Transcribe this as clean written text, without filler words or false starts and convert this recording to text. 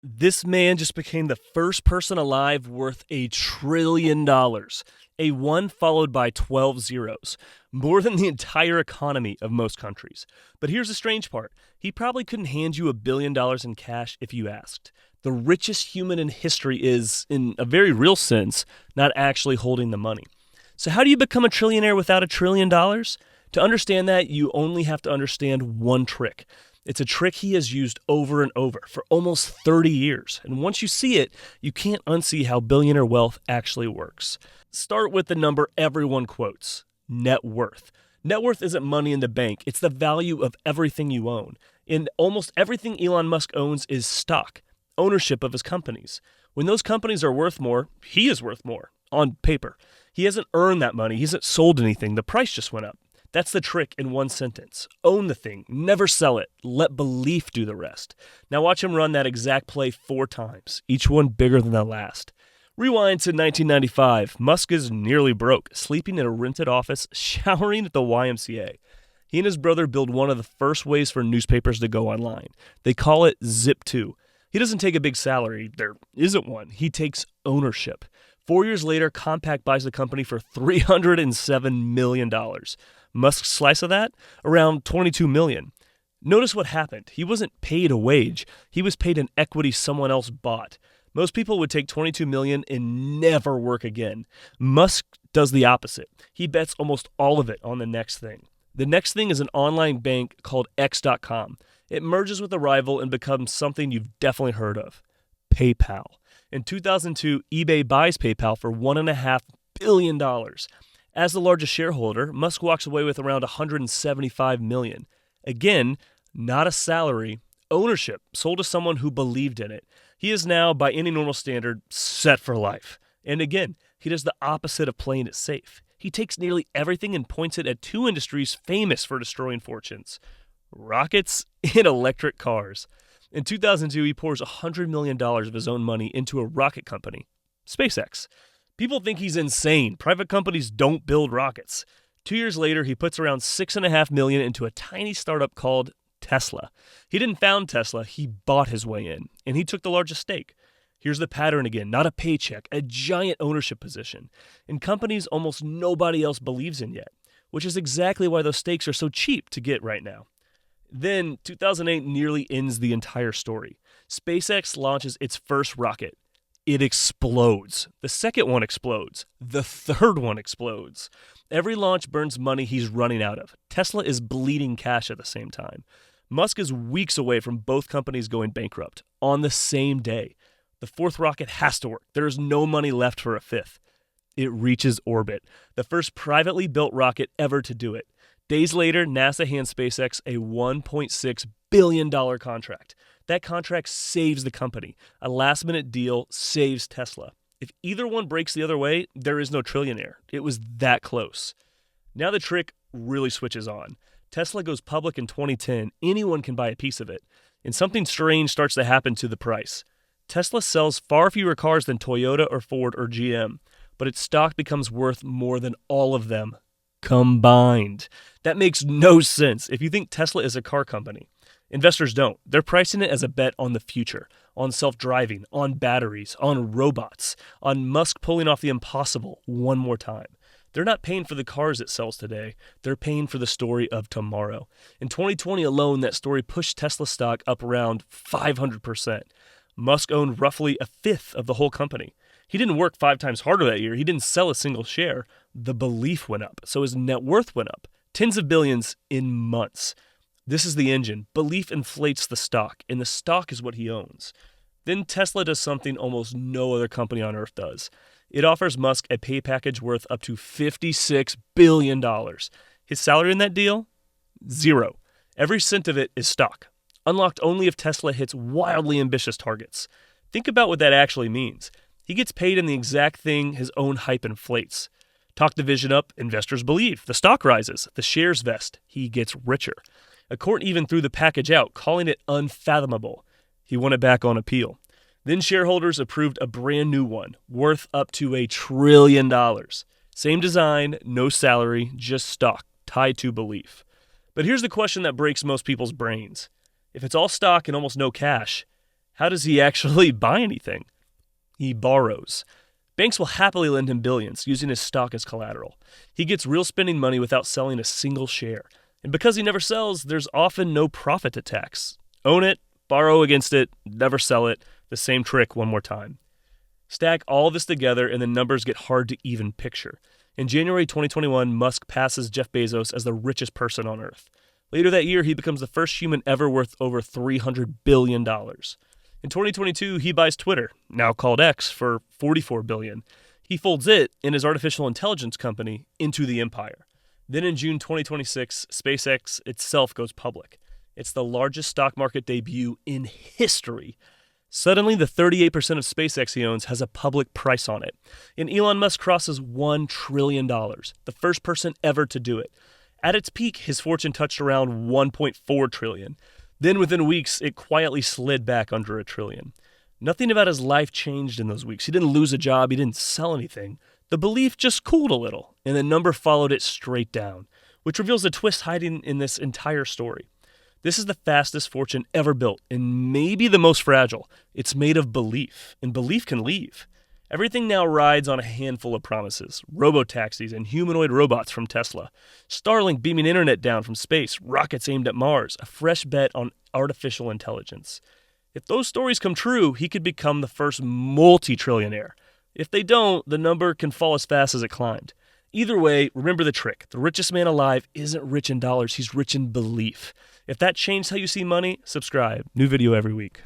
This man just became the first person alive worth $1 trillion. A 1 followed by 12 zeros. More than the entire economy of most countries. But here's the strange part. He probably couldn't hand you $1 billion in cash if you asked. The richest human in history is, in a very real sense, not actually holding the money. So how do you become a trillionaire without $1 trillion? To understand that, you only have to understand one trick. It's a trick he has used over and over for almost 30 years. And once you see it, you can't unsee how billionaire wealth actually works. Start with the number everyone quotes, net worth. Net worth isn't money in the bank. It's the value of everything you own. And almost everything Elon Musk owns is stock, ownership of his companies. When those companies are worth more, he is worth more, on paper. He hasn't earned that money. He hasn't sold anything. The price just went up. That's the trick in one sentence. Own the thing. Never sell it. Let belief do the rest. Now watch him run that exact play 4 times, each one bigger than the last. Rewind to 1995. Musk is nearly broke, sleeping in a rented office, showering at the YMCA. He and his brother build one of the first ways for newspapers to go online. They call it Zip2. He doesn't take a big salary. There isn't one. He takes ownership. 4 years later, Compaq buys the company for $307 million. Musk's slice of that? Around $22 million. Notice what happened. He wasn't paid a wage. He was paid an equity someone else bought. Most people would take $22 million and never work again. Musk does the opposite. He bets almost all of it on the next thing. The next thing is an online bank called X.com. It merges with a rival and becomes something you've definitely heard of. PayPal. In 2002, eBay buys PayPal for $1.5 billion. As the largest shareholder, Musk walks away with around $175 million. Again, not a salary, ownership sold to someone who believed in it. He is now, by any normal standard, set for life. And again, he does the opposite of playing it safe. He takes nearly everything and points it at 2 industries famous for destroying fortunes: rockets and electric cars. In 2002, he pours $100 million of his own money into a rocket company, SpaceX. People think he's insane. Private companies don't build rockets. 2 years later, he puts around $6.5 million into a tiny startup called Tesla. He didn't found Tesla, he bought his way in, and he took the largest stake. Here's the pattern again, not a paycheck, a giant ownership position, in companies almost nobody else believes in yet, which is exactly why those stakes are so cheap to get right now. Then, 2008 nearly ends the entire story. SpaceX launches its first rocket. It explodes. The second one explodes. The third one explodes. Every launch burns money he's running out of. Tesla is bleeding cash at the same time. Musk is weeks away from both companies going bankrupt on the same day. The fourth rocket has to work. There is no money left for a fifth. It reaches orbit, the first privately built rocket ever to do it. Days later, NASA hands SpaceX a $1.6 billion contract. That contract saves the company. A last-minute deal saves Tesla. If either one breaks the other way, there is no trillionaire. It was that close. Now the trick really switches on. Tesla goes public in 2010. Anyone can buy a piece of it. And something strange starts to happen to the price. Tesla sells far fewer cars than Toyota or Ford or GM, but its stock becomes worth more than all of them combined. That makes no sense if you think Tesla is a car company. Investors don't. They're pricing it as a bet on the future, on self-driving, on batteries, on robots, on Musk pulling off the impossible one more time. They're not paying for the cars it sells today. They're paying for the story of tomorrow. In 2020 alone, that story pushed Tesla stock up around 500%. Musk owned roughly a fifth of the whole company. He didn't work 5 times harder that year. He didn't sell a single share. The belief went up, so his net worth went up. Tens of billions in months. This is the engine. Belief inflates the stock, and the stock is what he owns. Then Tesla does something almost no other company on earth does. It offers Musk a pay package worth up to $56 billion. His salary in that deal? 0. Every cent of it is stock, unlocked only if Tesla hits wildly ambitious targets. Think about what that actually means. He gets paid in the exact thing his own hype inflates. Talk the vision up, investors believe. The stock rises, the shares vest, he gets richer. A court even threw the package out, calling it unfathomable. He won it back on appeal. Then shareholders approved a brand new one, worth up to $1 trillion. Same design, no salary, just stock, tied to belief. But here's the question that breaks most people's brains. If it's all stock and almost no cash, How does he actually buy anything? He borrows. Banks will happily lend him billions, using his stock as collateral. He gets real spending money without selling a single share. And because he never sells, there's often no profit to tax. Own it, borrow against it, never sell it. The same trick one more time. Stack all this together and the numbers get hard to even picture. In January 2021, Musk passes Jeff Bezos as the richest person on Earth. Later that year, he becomes the first human ever worth over $300 billion. In 2022, he buys Twitter, now called X, for $44 billion. He folds it and his artificial intelligence company into the empire. Then in June 2026, SpaceX itself goes public. It's the largest stock market debut in history. Suddenly, the 38% of SpaceX he owns has a public price on it. And Elon Musk crosses $1 trillion, the first person ever to do it. At its peak, his fortune touched around $1.4 trillion. Then within weeks, it quietly slid back under $1 trillion. Nothing about his life changed in those weeks. He didn't lose a job. He didn't sell anything. The belief just cooled a little, and the number followed it straight down, which reveals the twist hiding in this entire story. This is the fastest fortune ever built, and maybe the most fragile. It's made of belief, and belief can leave. Everything now rides on a handful of promises. Robo-taxis and humanoid robots from Tesla. Starlink beaming internet down from space. Rockets aimed at Mars. A fresh bet on artificial intelligence. If those stories come true, he could become the first multi-trillionaire. If they don't, the number can fall as fast as it climbed. Either way, remember the trick. The richest man alive isn't rich in dollars. He's rich in belief. If that changed how you see money, subscribe. New video every week.